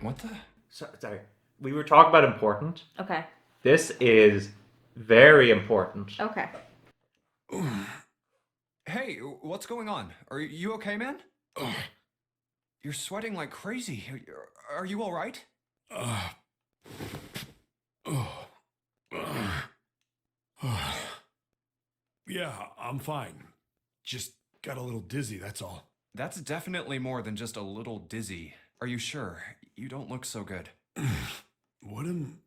What the? Sorry. We were talking about important. Okay. This is very important. Okay. Hey, what's going on? Are you okay, man? You're sweating like crazy. Are you all right? Yeah, I'm fine. Just got a little dizzy, that's all. That's definitely more than just a little dizzy. Are you sure? You don't look so good. What am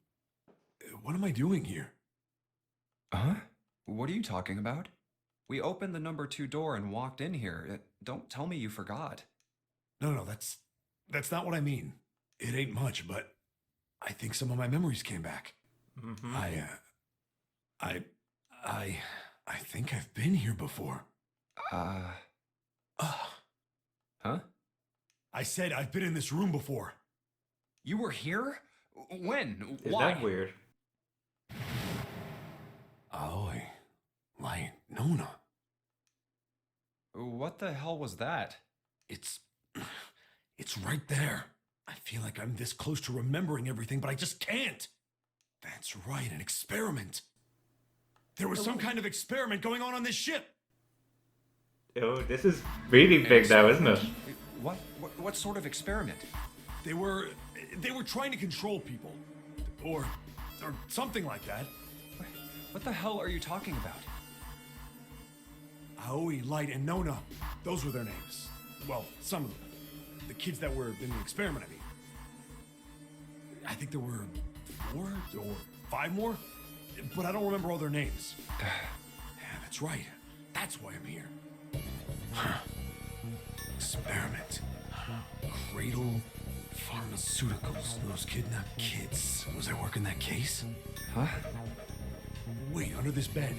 I doing here? Huh? What are you talking about? We opened the number 2 door and walked in here. Don't tell me you forgot. No, that's not what I mean. It ain't much, but I think some of my memories came back. Mm-hmm. I think I've been here before. Huh? I said I've been in this room before. You were here? When? Is Why? that weird? Aoi, Light, Nona. What the hell was that? It's right there. I feel like I'm this close to remembering everything, but I just can't. That's right, an experiment. There was some kind of experiment going on this ship. Oh, this is really big now, isn't it? What sort of experiment? They were trying to control people, or something like that. What the hell are you talking about? Aoi, Light, and Nona. Those were their names. Well, some of them. The kids that were in the experiment, I mean. I think there were 4 or 5 more, but I don't remember all their names. Yeah, that's right. That's why I'm here. Experiment. Cradle Pharmaceuticals. Those kidnapped kids. Was I working that case? Huh? Wait, under this bed.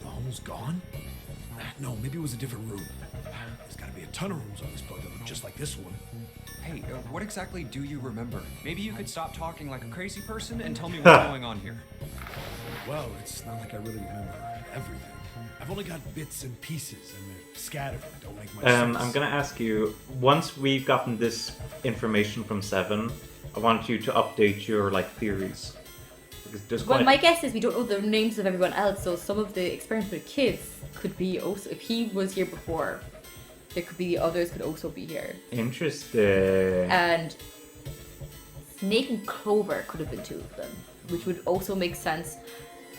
The home's gone? No, maybe it was a different room. There's gotta be a ton of rooms on this boat that look just like this one. Hey, what exactly do you remember? Maybe you could stop talking like a crazy person and tell me what's going on here. Well, it's not like I really remember everything. I've only got bits and pieces, and they're scattered and don't make much sense. I'm gonna ask you, once we've gotten this information from Seven, I want you to update your theories. Because there's Well, my guess is we don't know the names of everyone else, so some of the experimental kids could be also, if he was here before, there could be others could also be here. Interesting. And Snake and Clover could have been 2 of them, which would also make sense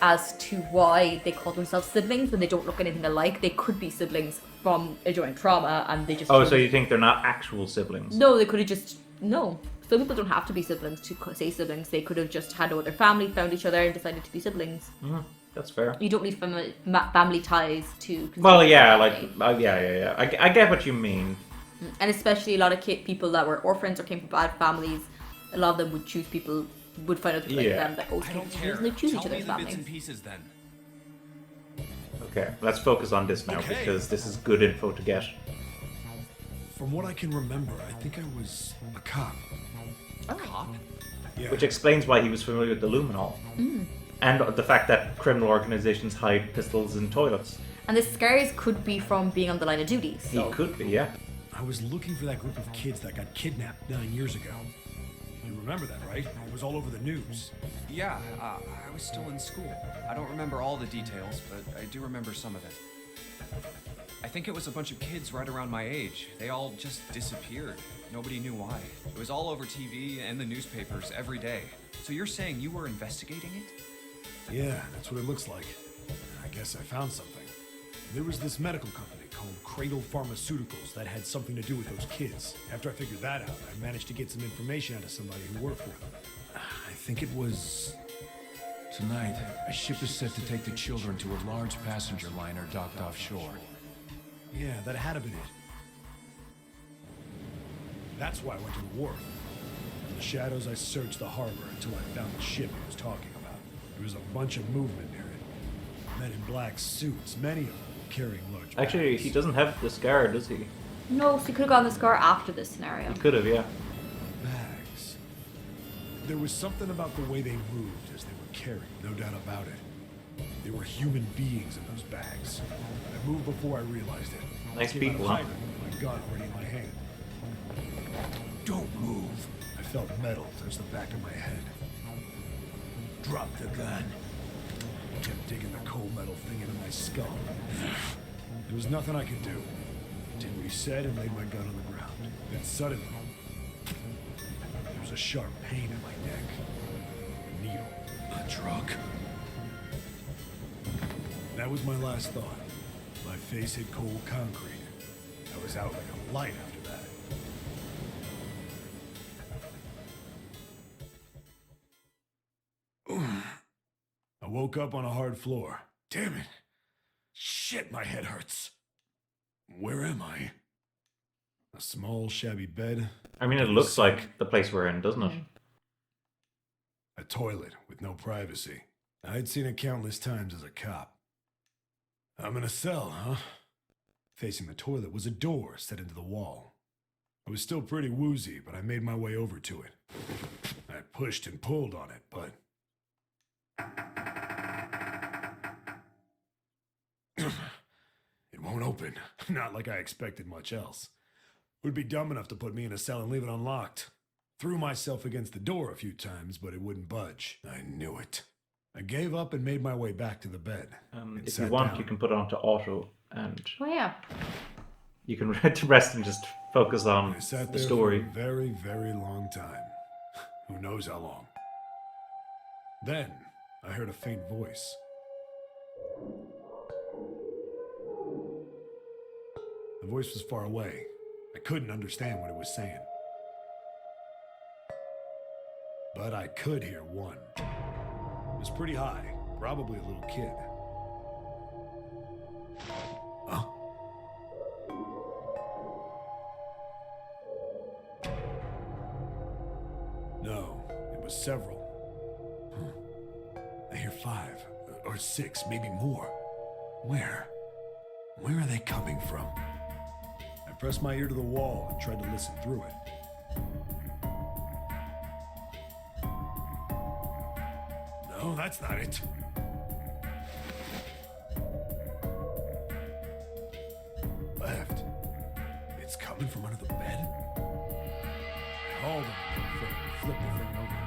as to why they call themselves siblings when they don't look anything alike. They could be siblings from a joint trauma, and they just... Oh, so you think they're not actual siblings? No, they could have just... No. Some people don't have to be siblings to say siblings. They could have just had another family, found each other, and decided to be siblings. That's fair. You don't need family ties to... Well, yeah, yeah. I get what you mean. And especially a lot of people that were orphans or came from bad families, a lot of them would choose people, would find out like them that also I came don't from care. families, and they choose Tell each me other's the bits families. and pieces then. Okay, let's focus on this now Okay. because this is good info to get. From what I can remember, I think I was a cop. A cop? Yeah. Which explains why he was familiar with the luminol. And the fact that criminal organizations hide pistols in toilets. And the scars could be from being on the line of duty. So. He could be, yeah. I was looking for that group of kids that got kidnapped 9 years ago. You remember that, right? It was all over the news. Yeah, I was still in school. I don't remember all the details, but I do remember some of it. I think it was a bunch of kids right around my age. They all just disappeared. Nobody knew why. It was all over TV and the newspapers every day. So you're saying you were investigating it? Yeah, that's what it looks like. I guess I found something. There was this medical company called Cradle Pharmaceuticals that had something to do with those kids. After I figured that out, I managed to get some information out of somebody who worked for them. I think it was... Tonight, a ship is set to take the children to a large passenger liner docked offshore. Yeah, that had to been it. That's why I went to the wharf. In the shadows, I searched the harbor until I found the ship he was talking about. There was a bunch of movement near it. Men in black suits, many of them carrying large Actually, bags. he doesn't have the scar, does he? No, so he could have gotten the scar after this scenario. He could have, yeah. Bags. There was something about the way they moved as they were carried, no doubt about it. There were human beings in those bags. I moved before I realized it. Nice Came out of people, huh? hiding with my gun already in my hand. Don't felt metal touch the back of my head. Drop the gun. Kept digging the cold metal thing into my skull. There was nothing I could do. Did what he said and laid my gun on the ground. Then suddenly, there was a sharp pain in my neck. A needle. A drug. That was my last thought. My face hit cold concrete. I was out like a light after that. I woke up on a hard floor. Damn it. Shit, my head hurts. Where am I? A small, shabby bed. I mean, it looks like the place we're in, doesn't it? A toilet with no privacy. I'd seen it countless times as a cop. I'm in a cell, huh? Facing the toilet was a door set into the wall. I was still pretty woozy, but I made my way over to it. I pushed and pulled on it, but... it won't open. Not like I expected much else. Would be dumb enough to put me in a cell and leave it unlocked. Threw myself against the door a few times, but it wouldn't budge. I knew it. I gave up and made my way back to the bed. If you want, you can put it onto auto, and Oh yeah. you can rest and just focus on I sat the there story. for a very, very long time. Who knows how long. Then, I heard a faint voice. The voice was far away. I couldn't understand what it was saying. But I could hear one. It was pretty high, probably a little kid. Huh? No, it was several. I hear 5 or 6, maybe more. Where? Where are they coming from? I pressed my ear to the wall and tried to listen through it. No, that's not it. Left. It's coming from under the bed. I hauled on the thing and flipped the thing over.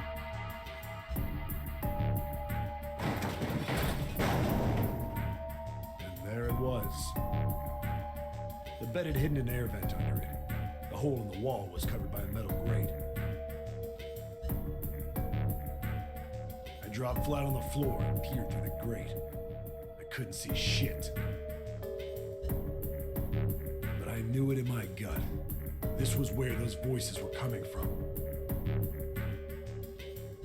And there it was. The bed had hidden an air vent under it. The hole in the wall was covered by a metal grate. I dropped flat on the floor and peered through the grate. I couldn't see shit. But I knew it in my gut. This was where those voices were coming from.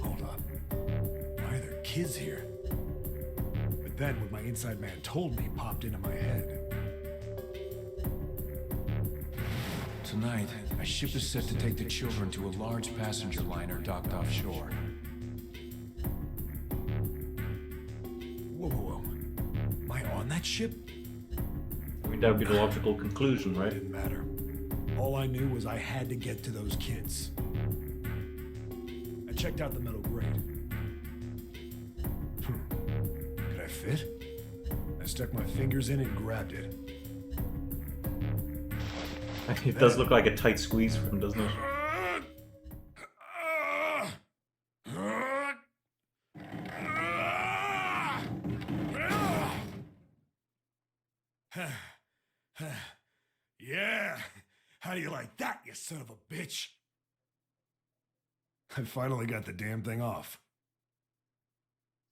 Hold up. Why are there kids here? But then what my inside man told me popped into my head. Tonight, a ship is set to take the children to a large passenger liner docked offshore. Whoa, whoa, whoa. Am I on that ship? I mean, that would be the logical conclusion, It right? didn't matter. All I knew was I had to get to those kids. I checked out the metal grate. Could I fit? I stuck my fingers in and grabbed it. It does look like a tight squeeze for him, doesn't it? Yeah! How do you like that, you son of a bitch? I finally got the damn thing off.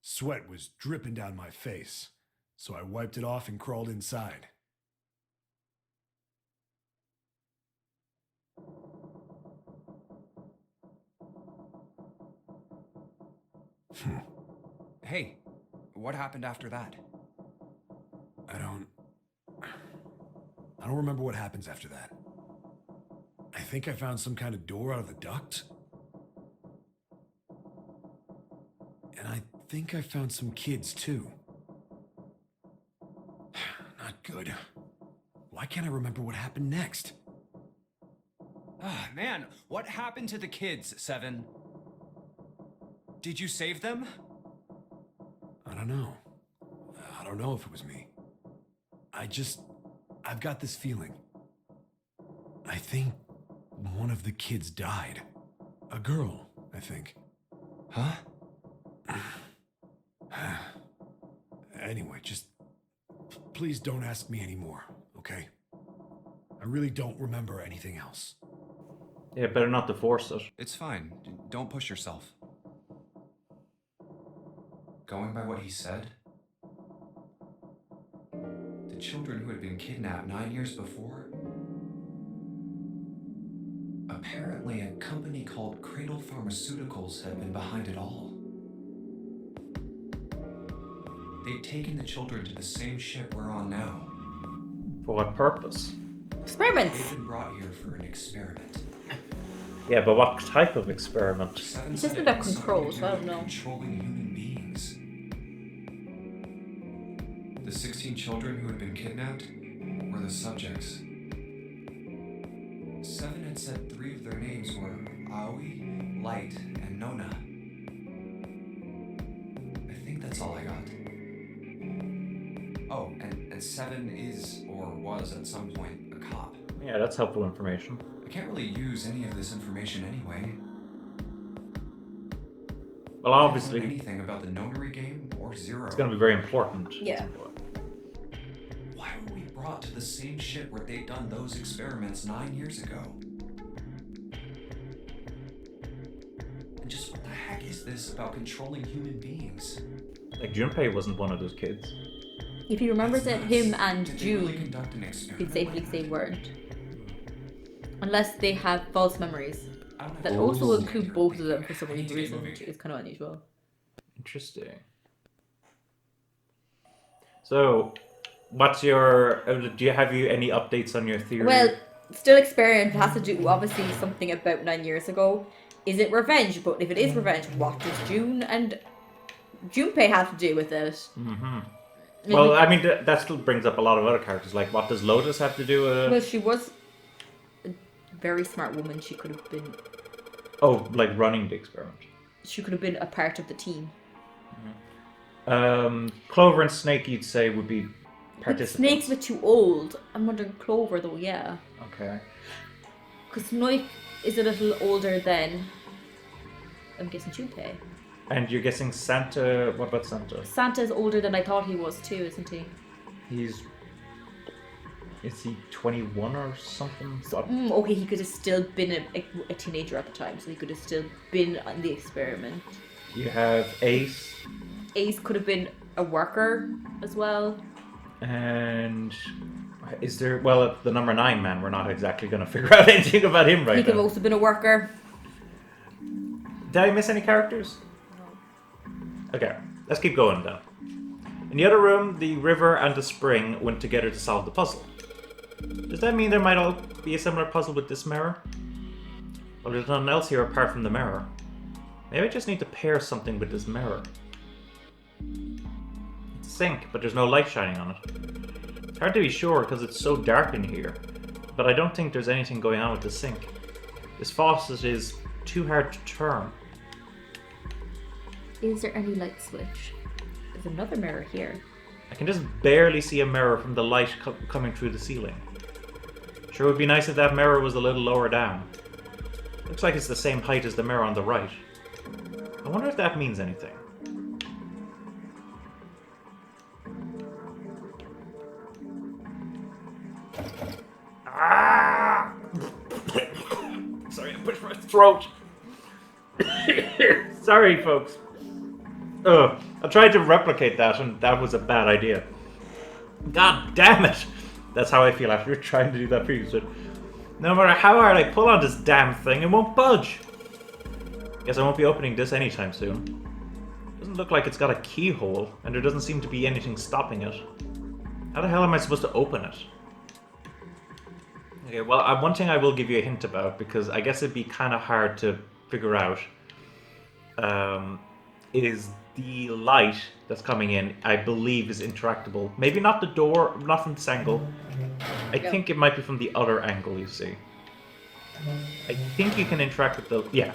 Sweat was dripping down my face, so I wiped it off and crawled inside. Hey, what happened after that? I don't remember what happens after that. I think I found some kind of door out of the duct. And I think I found some kids too. Not good. Why can't I remember what happened next? Ah, man, what happened to the kids, Seven? Did you save them? I don't know. I don't know if it was me. I've got this feeling. I think one of the kids died. A girl, I think. Huh? Anyway, just please don't ask me anymore, okay? I really don't remember anything else. Yeah, better not to force it. It's fine. Don't push yourself. Going by what he said, the children who had been kidnapped 9 years before, apparently a company called Cradle Pharmaceuticals had been behind it all. They'd taken the children to the same ship we're on now. For what purpose? Experiments. They'd been brought here for an experiment. Yeah, but what type of experiment? Seven It's just said it about had something control, to so I do don't with know. Controlling human beings. The 16 children who had been kidnapped were the subjects. Seven had said 3 of their names were Aoi, Light, and Nona. I think that's all I got. Oh, and Seven is, or was at some point, a cop. Yeah, that's helpful information. I can't really use any of this information anyway. Well, I didn't obviously, learn anything about the nonary game or Zero. it's going to be very important. Yeah. Why were we brought to the same ship where they'd done those experiments 9 years ago? And just what the heck is this about controlling human beings? Like, Junpei wasn't one of those kids. If you remember that him and Did they really June conduct an could experiment? safely say weren't. Unless they have false memories. I don't have That to also look include here. both of them for some I need to get reason, moving. which is kind of unusual. Interesting. So, what's your... do you have any updates on your theory? Well, still experiment has to do obviously something about 9 years ago. Is it revenge? But if it is revenge, what does June and Junpei have to do with it? Mm-hmm. Well, I mean, that still brings up a lot of other characters. Like, what does Lotus have to do with it? Well, she was a very smart woman. She could have been. Oh, like running the experiment. She could have been a part of the team. Clover and Snake, you'd say, would be But participants. Snake's a bit too old. I'm wondering Clover though, yeah. Okay. Because Snake is a little older than. I'm guessing Junpei. And you're guessing Santa... What about Santa? Santa's older than I thought he was too, isn't he? He's... Is he 21 or something? Okay, he could have still been a teenager at the time, so he could have still been on the experiment. You have Ace Ace could have been a worker as well. and... Is there... Well, the number 9 man, we're not exactly going to figure out anything about him right He could have now. also been a worker. Did I miss any characters? Okay, let's keep going then. In the other room, the river and the spring went together to solve the puzzle. Does that mean there might all be a similar puzzle with this mirror? Well, there's nothing else here apart from the mirror. Maybe I just need to pair something with this mirror. It's a sink, but there's no light shining on it. It's hard to be sure because it's so dark in here, but I don't think there's anything going on with the sink. This faucet is too hard to turn. Is there any light switch? There's another mirror here. I can just barely see a mirror from the light coming through the ceiling. Sure would be nice if that mirror was a little lower down. Looks like it's the same height as the mirror on the right. I wonder if that means anything. Ah! Sorry, I pushed my throat. Sorry, folks. Ugh, I tried to replicate that and that was a bad idea. God damn it! That's how I feel after trying to do that previously. No matter how hard I pull on this damn thing, it won't budge. Guess I won't be opening this anytime soon. Doesn't look like it's got a keyhole, and there doesn't seem to be anything stopping it. How the hell am I supposed to open it? Okay, well, one thing I will give you a hint about, because I guess it'd be kind of hard to figure out, is the light that's coming in, I believe, is interactable. Maybe not the door, not from this angle. I think it might be from the other angle, you see. I think you can interact with the... Yeah.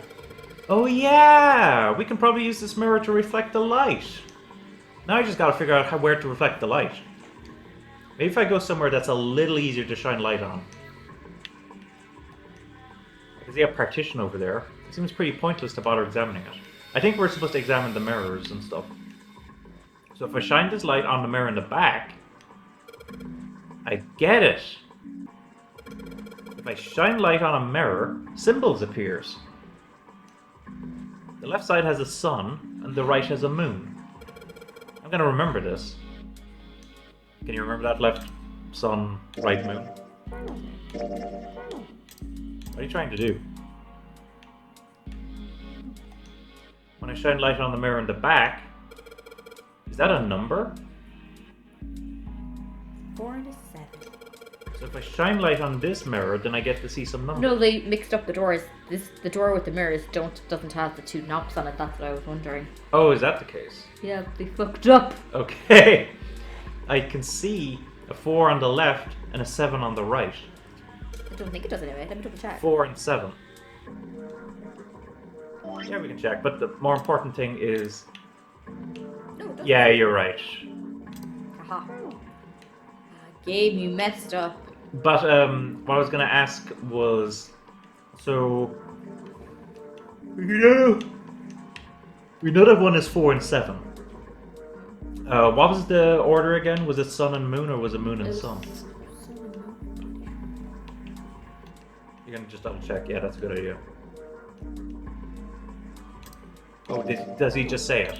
Oh yeah! We can probably use this mirror to reflect the light. Now I just gotta figure out where to reflect the light. Maybe if I go somewhere that's a little easier to shine light on. Does he have partition over there? It seems pretty pointless to bother examining it. I think we're supposed to examine the mirrors and stuff. So if I shine this light on the mirror in the back, I get it. If I shine light on a mirror, symbols appears. The left side has a sun, and the right has a moon. I'm gonna remember this. Can you remember that? Left sun, right moon. What are you trying to do? When I shine light on the mirror in the back, is that a number? 4 and a 7. So if I shine light on this mirror, then I get to see some numbers. No, they mixed up the doors. The door with the mirrors doesn't have the 2 knobs on it. That's what I was wondering. Oh, is that the case? Yeah, they fucked up. Okay. I can see a 4 on the left and a 7 on the right. I don't think it does anyway. Let me double check. 4 and 7. Yeah, we can check. But the more important thing is... No, it doesn't. Yeah, you're right. Aha. Game, you messed up. But what I was going to ask was... So... We know that one is 4 and 7. What was the order again? Was it sun and moon, or was it moon and sun? You're gonna just double check. Yeah, that's a good idea. Oh, does he just say it?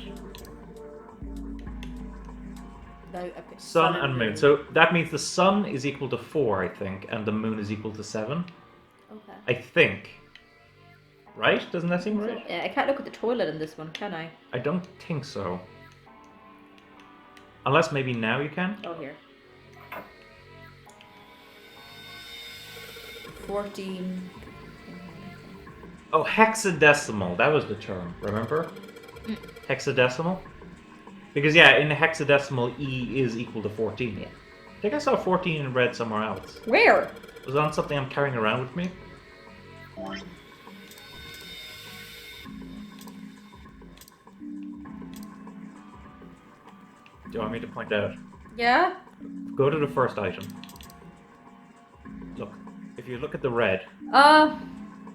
No, I picked Sun and moon. So that means the sun is equal to 4, I think, and the moon is equal to 7. Okay. I think. Right? Doesn't that seem right? Yeah, I can't look at the toilet in this one, can I? I don't think so. Unless maybe now you can? Oh, here. 14. Oh, hexadecimal. That was the term, remember? Hexadecimal? Because, yeah, in hexadecimal, E is equal to 14. Yeah. I think I saw 14 in red somewhere else. Where? Was it on something I'm carrying around with me? Do you want me to point out? Yeah? Go to the first item. Look. If you look at the red,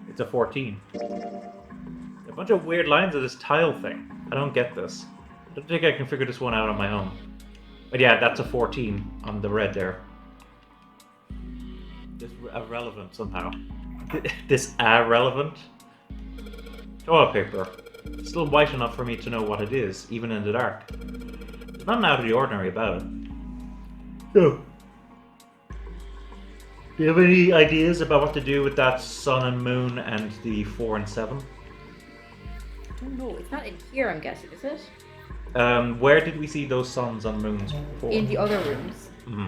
it's a 14. A bunch of weird lines of this tile thing. I don't get this. I don't think I can figure this one out on my own. But yeah, that's a 14 on the red there. This irrelevant somehow. This irrelevant? Toilet paper. Still white enough for me to know what it is, even in the dark. There's nothing out of the ordinary about it. So, do you have any ideas about what to do with that sun and moon and the 4 and 7? I don't know. It's not in here, I'm guessing, is it? Where did we see those suns and moons before? In the other rooms. Mm-hmm.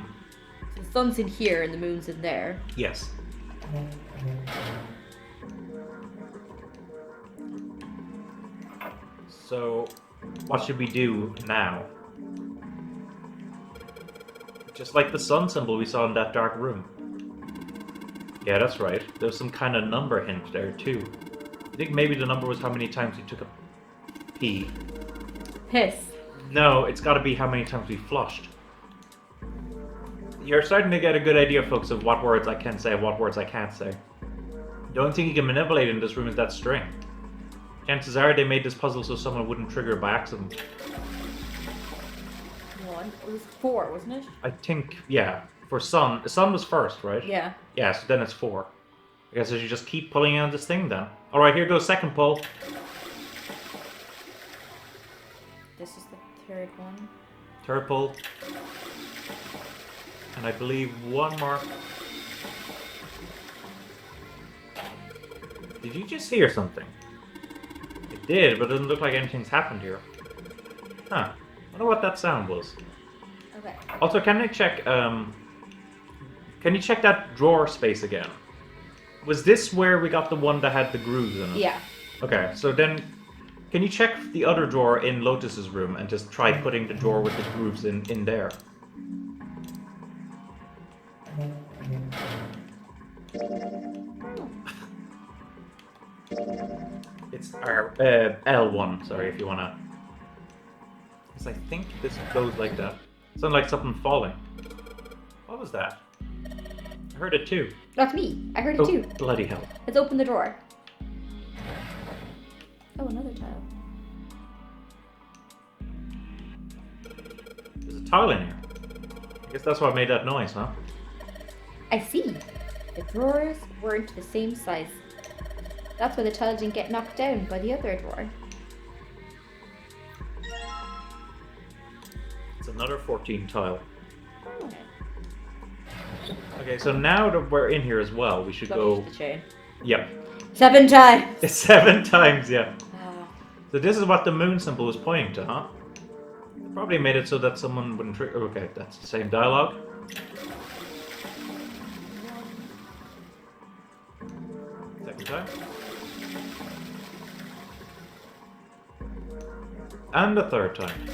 The sun's in here and the moon's in there. Yes. So, what should we do now? Just like the sun symbol we saw in that dark room. Yeah, that's right. There's some kind of number hint there too. I think maybe the number was how many times we took a pee. Piss. No, it's got to be how many times we flushed. You're starting to get a good idea, folks, of what words I can say and what words I can't say. The only thing you can manipulate in this room is that string. Chances are they made this puzzle so someone wouldn't trigger it by accident. 1. It was 4, wasn't it? I think, yeah. For sun, sun was first, right? Yeah. Yeah, so then it's 4. I guess I should just keep pulling on this thing then. Alright, here goes second pull. This is the third one. Third pull. And I believe one more. Did you just hear something? It did, but it doesn't look like anything's happened here. Huh. I wonder what that sound was. Okay. Also, can I check, can you check that drawer space again? Was this where we got the one that had the grooves in it? Yeah. Okay, so then, can you check the other drawer in Lotus's room and just try putting the drawer with the grooves in there? It's our L1, sorry, if you wanna. Because I think this goes like that. Sounds like something falling. What was that? I heard it too. Not me. I heard it Oh, too. bloody hell. Let's open the door. Oh, another tile. There's a tile in here. I guess that's what made that noise, huh? I see. The drawers weren't the same size. That's why the tile didn't get knocked down by the other drawer. It's another 14 tile. Oh. Okay, so now that we're in here as well, we should go... The chain. Yep. 7 times! It's 7 times, yeah. Ah. So this is what the moon symbol was pointing to, huh? Probably made it so that someone wouldn't trick... Okay, that's the same dialogue. Second time. And a third time.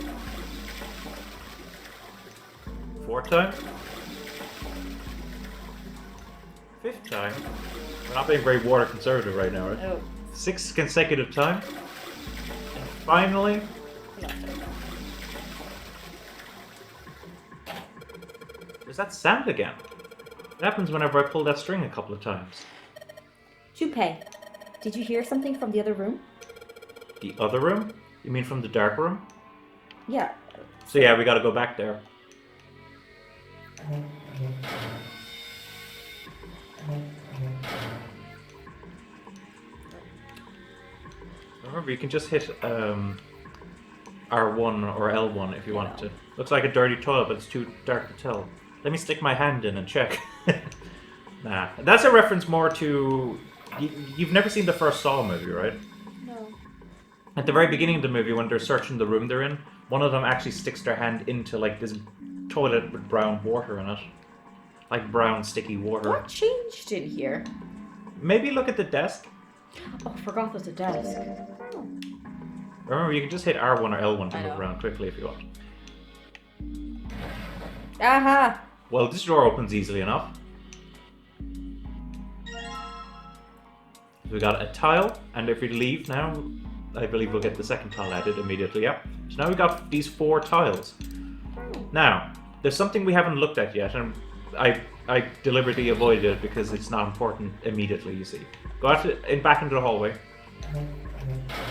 Fourth time. Fifth time. We're not being very water conservative right now, right? Oh. 6th consecutive time. And finally... There's that sound again. It happens whenever I pull that string a couple of times. Junpei, did you hear something from the other room? The other room? You mean from the dark room? Yeah. So yeah, we gotta go back there. Remember, you can just hit R1 or L1 if you want to. Looks like a dirty toilet, but it's too dark to tell. Let me stick my hand in and check. Nah, that's a reference more to... You've never seen the first Saw movie, right? No. At the very beginning of the movie, when they're searching the room they're in, one of them actually sticks their hand into like this toilet with brown water in it. Like brown sticky water. What changed in here? Maybe look at the desk. Oh, I forgot there's a desk. Oh. Remember, you can just hit R1 or L1 to I move know. around quickly if you want. Aha! Well, this door opens easily enough. We got a tile, and if we leave now, I believe we'll get the second tile added immediately, yeah. So now we got these 4 tiles. Now, there's something we haven't looked at yet, and I deliberately avoided it because it's not important immediately, you see. Go out back into the hallway,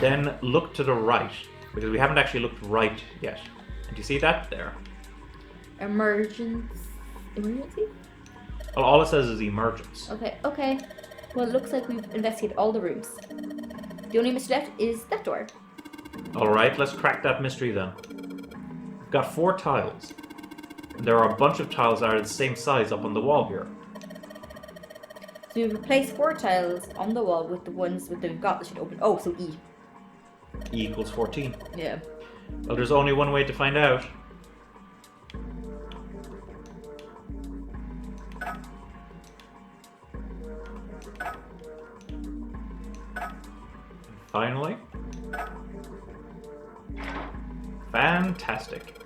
then look to the right, because we haven't actually looked right yet. And do you see that there? Emergency? Well, all it says is emergence. Okay, okay. Well, it looks like we've investigated all the rooms. The only mystery left is that door. Alright, let's crack that mystery then. We've got 4 tiles. And there are a bunch of tiles that are the same size up on the wall here. So we've replaced 4 tiles on the wall with the ones that we've got that should open. Oh, so E. E equals 14. Yeah. Well, there's only one way to find out. Finally. Fantastic.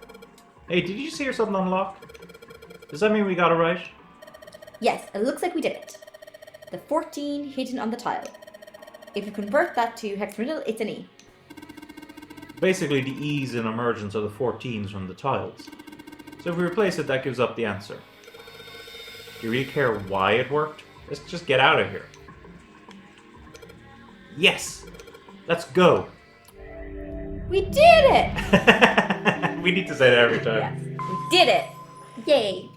Hey, did you see or something unlock? Does that mean we got it right? Yes, it looks like we did it. The 14 hidden on the tile. If you convert that to hexagonal, it's an E. Basically, the E's in emergence are the 14s from the tiles. So if we replace it, that gives up the answer. Do you really care why it worked? Let's just get out of here. Yes! Let's go! We did it! We need to say that every time. Yes, we did it! Yay!